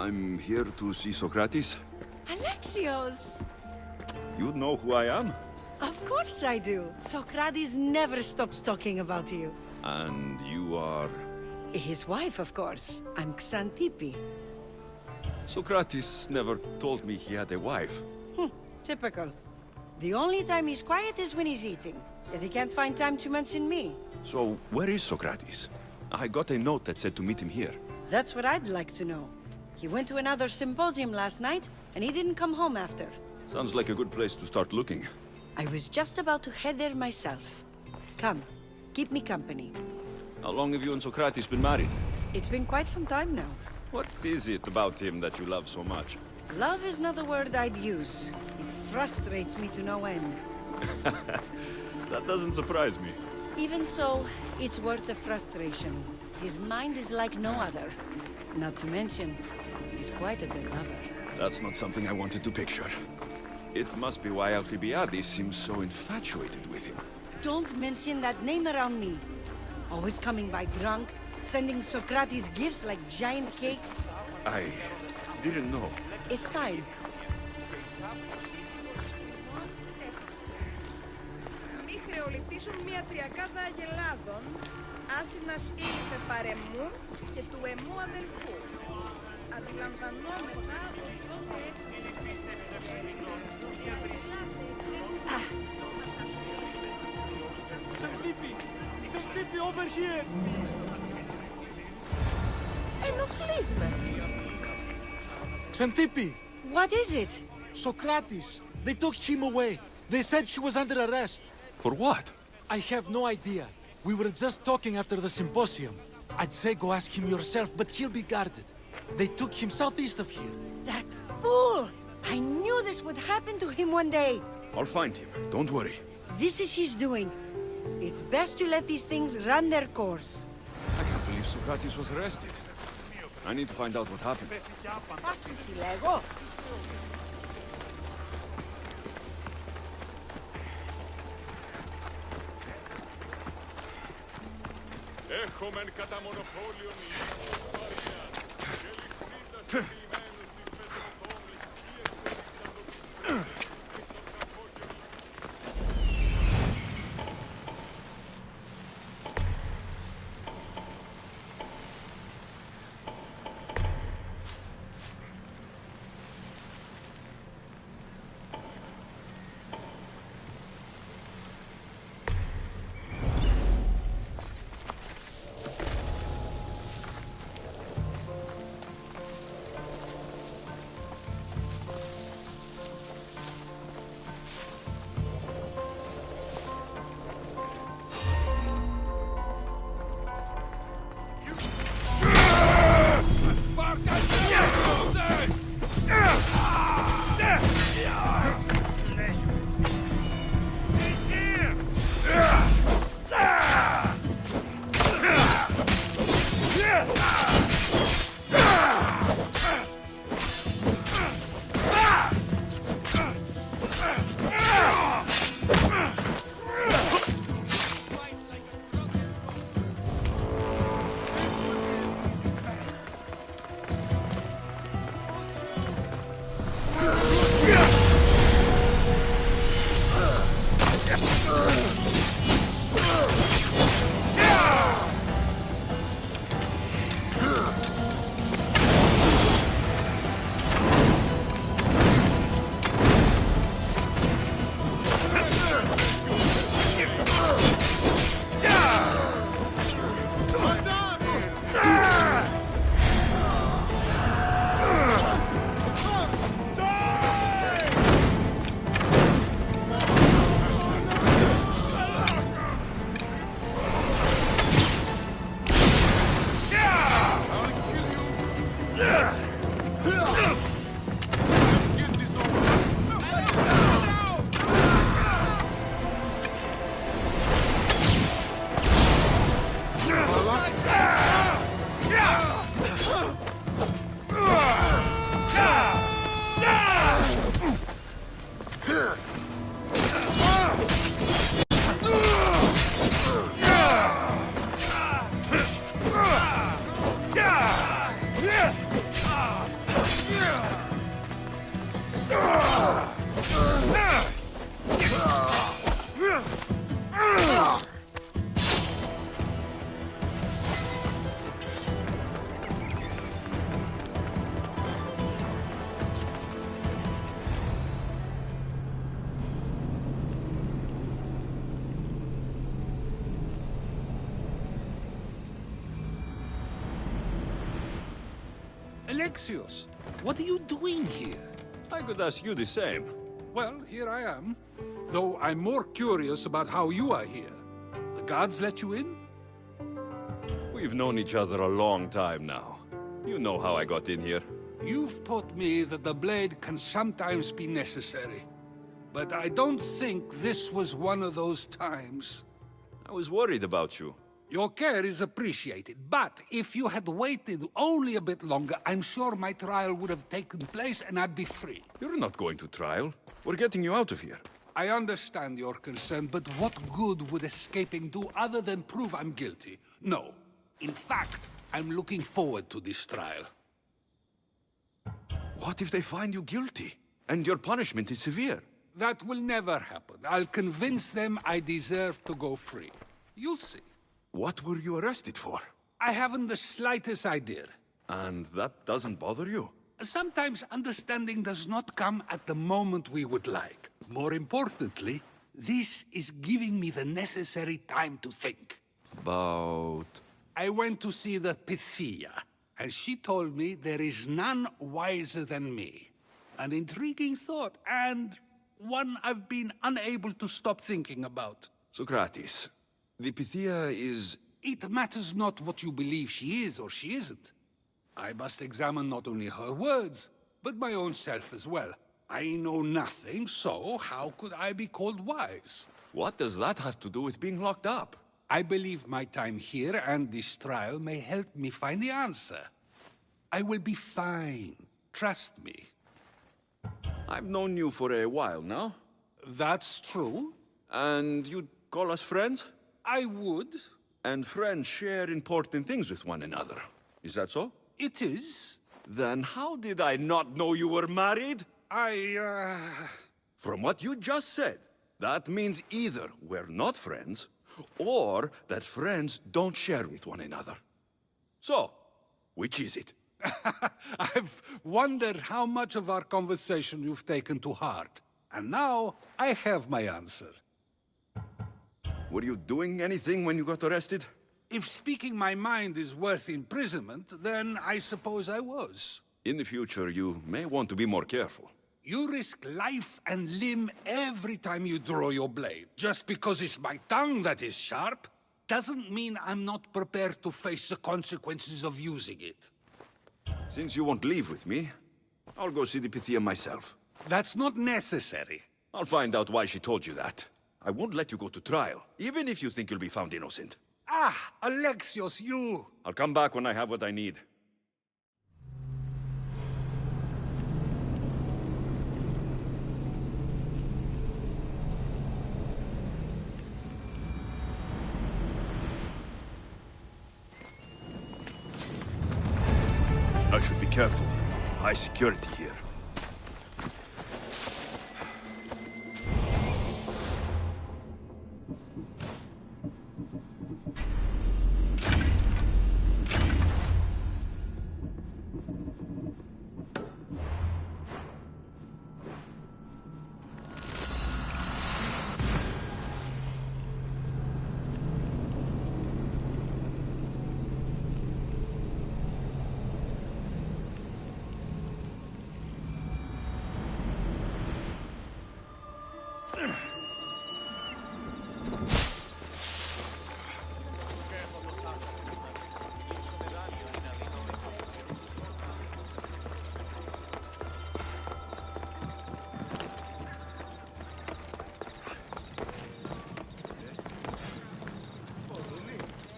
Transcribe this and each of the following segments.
I'm here to see Sokratis. Alexios! You know who I am? Of course I do. Sokraties never stops talking about you. And you are... His wife, of course. I'm Xanthippe. Sokratis never told me he had a wife. Typical. The only time he's quiet is when he's eating. Yet he can't find time to mention me. So, where is Sokratis? I got a note that said to meet him here. That's what I'd like to know. He went to another symposium last night, and he didn't come home after. Sounds like a good place to start looking. I was just about to head there myself. Come, keep me company. How long have you and Sokratis been married? It's been quite some time now. What is it about him that you love so much? Love is not the word I'd use. He frustrates me to no end. That doesn't surprise me. Even so, it's worth the frustration. His mind is like no other. Not to mention, he's quite a good lover. That's not something I wanted to picture. It must be why Alcibiades seems so infatuated with him. Don't mention that name around me. Always coming by drunk, sending Sokrates gifts like giant cakes. I didn't know. It's fine. Μη χρεοληπτήσουν μια τριακάδα αγελάδων, άστινας ήλθε παρεμούν και του εμού αδελφού. Αντιλαμβανόμεθα ότι τότε Xanthippe, over here! ενοχλείς με. Xanthippe! What is it? Sokratis! They took him away. They said he was under arrest. For what? I have no idea. We were just talking after the symposium. I'd say go ask him yourself, but he'll be guarded. They took him southeast of here. That fool! I knew this would happen to him one day. I'll find him. Don't worry. This is his doing. It's best to let these things run their course. I can't believe Sokratis was arrested. I need to find out what happened. Πάξε συλλέγω. Έχομεν κατά μονοπόλιον ήλιος Μαριάς και ληξίτας ποιημένους της Πετροπόλης ή εξέλιξαν το Alexios, what are you doing here? I could ask you the same. Well, here I am. Though I'm more curious about how you are here. The guards let you in? We've known each other a long time now. You know how I got in here. You've taught me that the blade can sometimes be necessary. But I don't think this was one of those times. I was worried about you. Your care is appreciated, but if you had waited only a bit longer, I'm sure my trial would have taken place and I'd be free. You're not going to trial. We're getting you out of here. I understand your concern, but what good would escaping do other than prove I'm guilty? No. In fact, I'm looking forward to this trial. What if they find you guilty? And your punishment is severe? That will never happen. I'll convince them I deserve to go free. You'll see. What were you arrested for? I haven't the slightest idea. And that doesn't bother you? Sometimes understanding does not come at the moment we would like. More importantly, this is giving me the necessary time to think. About... I went to see the Pythia, and she told me there is none wiser than me. An intriguing thought, and one I've been unable to stop thinking about. Sokratis, the Pythia is... It matters not what you believe she is or she isn't. I must examine not only her words, but my own self as well. I know nothing, so how could I be called wise? What does that have to do with being locked up? I believe my time here and this trial may help me find the answer. I will be fine. Trust me. I've known you for a while now. That's true. And you'd call us friends? I would. And friends share important things with one another. Is that so? It is. Then how did I not know you were married? From what you just said, that means either we're not friends, or that friends don't share with one another. So, which is it? I've wondered how much of our conversation you've taken to heart. And now, I have my answer. Were you doing anything when you got arrested? If speaking my mind is worth imprisonment, then I suppose I was. In the future, you may want to be more careful. You risk life and limb every time you draw your blade. Just because it's my tongue that is sharp, doesn't mean I'm not prepared to face the consequences of using it. Since you won't leave with me, I'll go see the Pythia myself. That's not necessary. I'll find out why she told you that. I won't let you go to trial, even if you think you'll be found innocent. Ah, Alexios, you... I'll come back when I have what I need. I should be careful. High security here.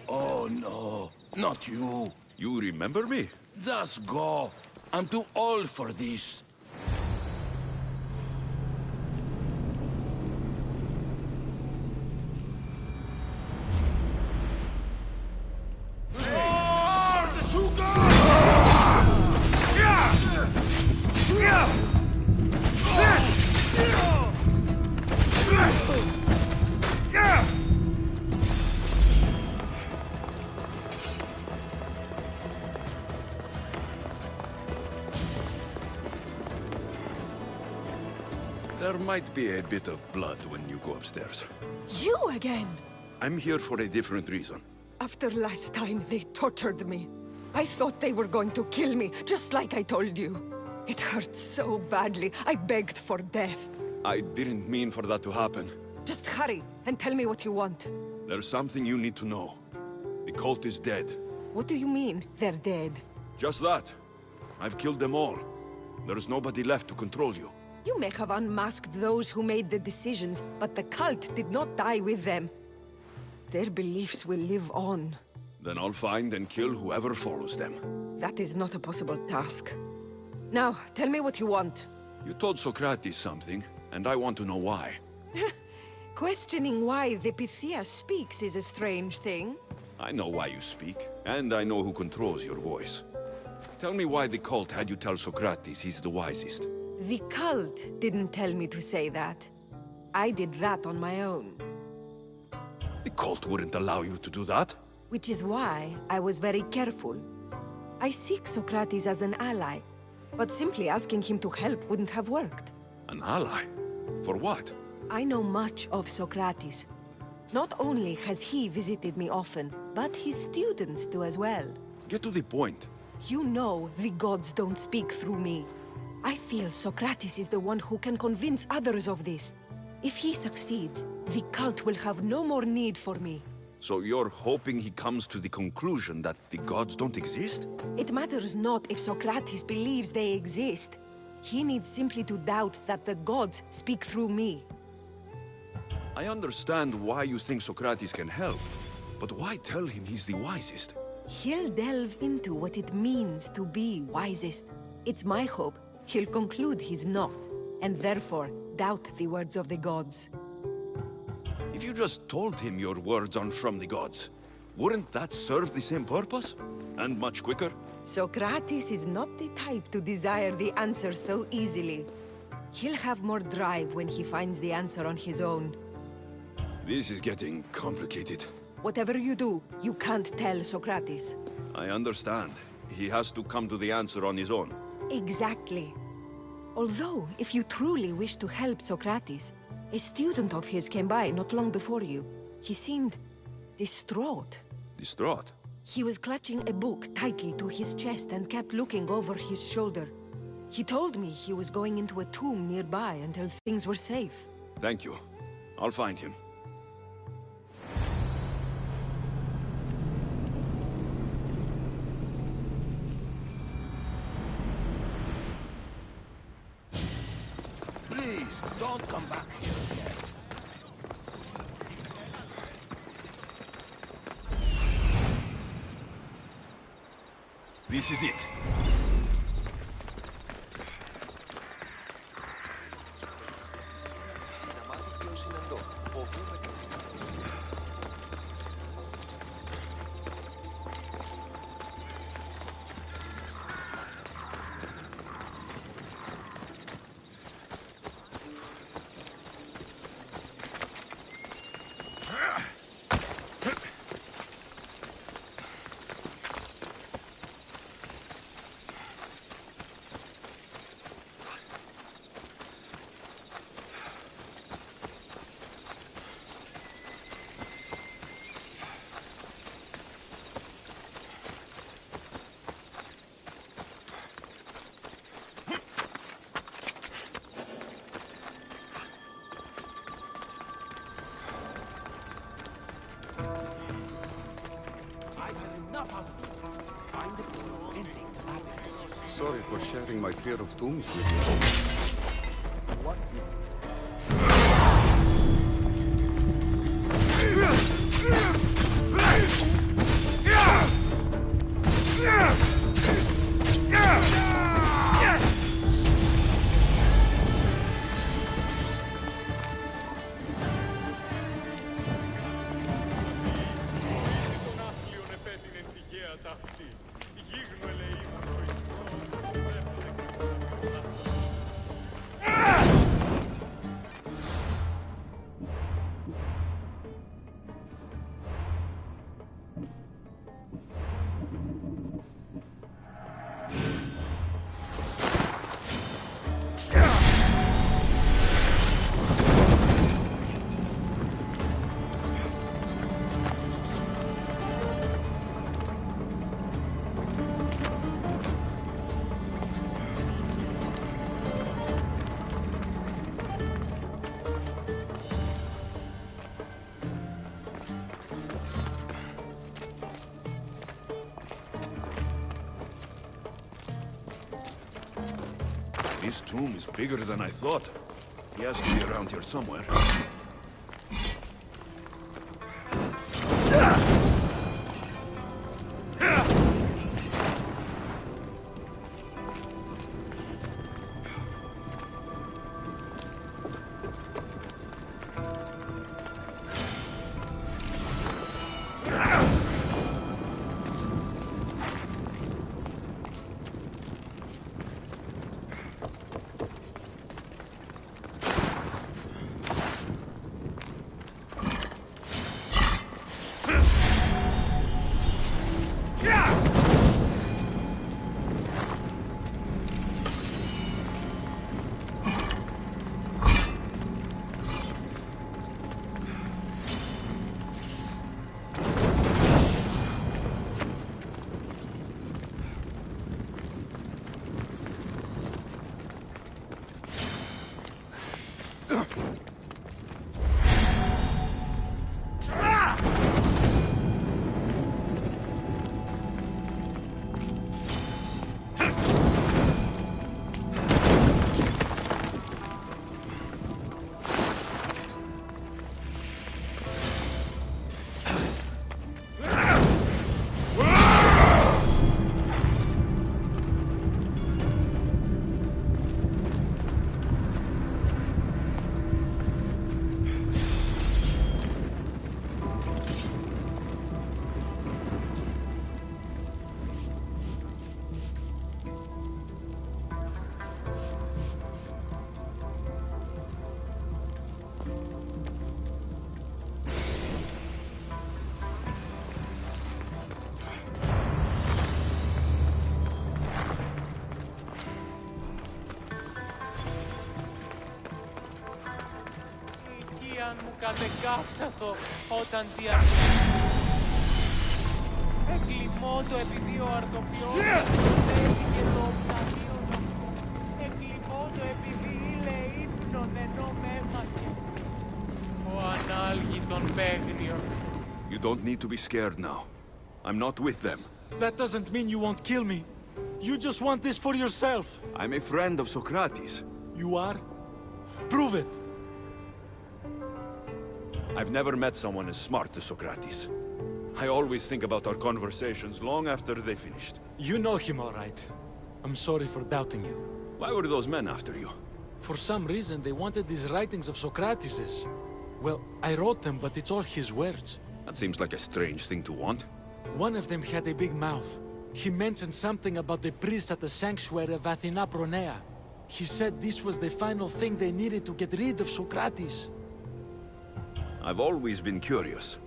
Oh no, not you. You remember me? Just go. I'm too old for this. There might be a bit of blood when you go upstairs. You again? I'm here for a different reason. After last time, they tortured me. I thought they were going to kill me, just like I told you. It hurt so badly. I begged for death. I didn't mean for that to happen. Just hurry and tell me what you want. There's something you need to know. The cult is dead. What do you mean, they're dead? Just that. I've killed them all. There's nobody left to control you. You may have unmasked those who made the decisions, but the cult did not die with them. Their beliefs will live on. Then I'll find and kill whoever follows them. That is not a possible task. Now, tell me what you want. You told Sokraties something, and I want to know why. Questioning why the Pythia speaks is a strange thing. I know why you speak, and I know who controls your voice. Tell me why the cult had you tell Sokraties he's the wisest. The cult didn't tell me to say that. I did that on my own. The cult wouldn't allow you to do that. Which is why I was very careful. I seek Sokraties as an ally, but simply asking him to help wouldn't have worked. An ally? For what? I know much of Sokraties. Not only has he visited me often, but his students do as well. Get to the point. You know the gods don't speak through me. I feel Sokraties is the one who can convince others of this. If he succeeds, the cult will have no more need for me. So you're hoping he comes to the conclusion that the gods don't exist? It matters not if Sokraties believes they exist. He needs simply to doubt that the gods speak through me. I understand why you think Sokraties can help, but why tell him he's the wisest? He'll delve into what it means to be wisest. It's my hope he'll conclude he's not, and therefore doubt the words of the gods. If you just told him your words aren't from the gods, wouldn't that serve the same purpose? And much quicker? Sokraties is not the type to desire the answer so easily. He'll have more drive when he finds the answer on his own. This is getting complicated. Whatever you do, you can't tell Sokraties. I understand. He has to come to the answer on his own. Exactly. Although, if you truly wish to help Sokraties, a student of his came by not long before you. He seemed distraught. Distraught? He was clutching a book tightly to his chest and kept looking over his shoulder. He told me he was going into a tomb nearby until things were safe. Thank you. I'll find him. Please, don't come back here again. This is it. Sorry for sharing my fear of tombs with you. What? Τον άθλιον επέτεινεν τη γέα ταύτη. Γίγνου ελεήμων ο ηθρός, His tomb is bigger than I thought. He has to be around here somewhere. μου κατεκάψατο όταν διασύνει. Εγκλημώ το επειδή ο αρτοπιός θέλει και το οπταλείο να πω. Εγκλημώ το επειδή ήλε ύπνον ενώ με έμαχε. Ο ανάλγητον παίγνιον. You don't need to be scared now. I'm not with them. That doesn't mean you won't kill me. You just want this for yourself. I'm a friend of Sokratis. You are? Prove it. I've never met someone as smart as Sokratis. I always think about our conversations long after they finished. You know him all right. I'm sorry for doubting you. Why were those men after you? For some reason, they wanted these writings of Sokratis's. Well, I wrote them, but it's all his words. That seems like a strange thing to want. One of them had a big mouth. He mentioned something about the priest at the sanctuary of Athena Pronea. He said this was the final thing they needed to get rid of Sokratis. I've always been curious.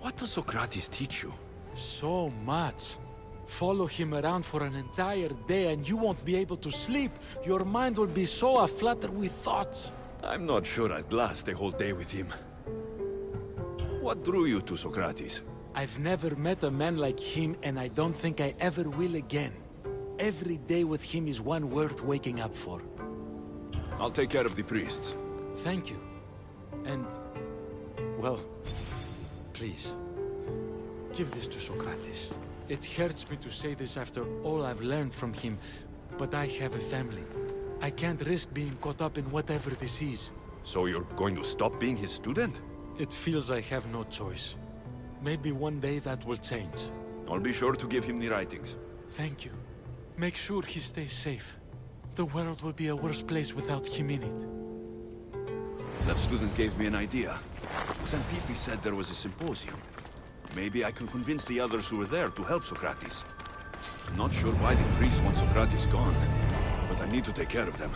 What does Sokratis teach you? So much. Follow him around for an entire day and you won't be able to sleep. Your mind will be so aflutter with thoughts. I'm not sure I'd last a whole day with him. What drew you to Sokratis? I've never met a man like him and I don't think I ever will again. Every day with him is one worth waking up for. I'll take care of the priests. Thank you. And, well, please, give this to Sokratis. It hurts me to say this after all I've learned from him, but I have a family. I can't risk being caught up in whatever this is. So you're going to stop being his student? It feels I have no choice. Maybe one day that will change. I'll be sure to give him the writings. Thank you. Make sure he stays safe. The world will be a worse place without him in it. That student gave me an idea. Xantippe said there was a symposium. Maybe I can convince the others who were there to help Sokratis. I'm not sure why the priests want Sokratis gone, but I need to take care of them.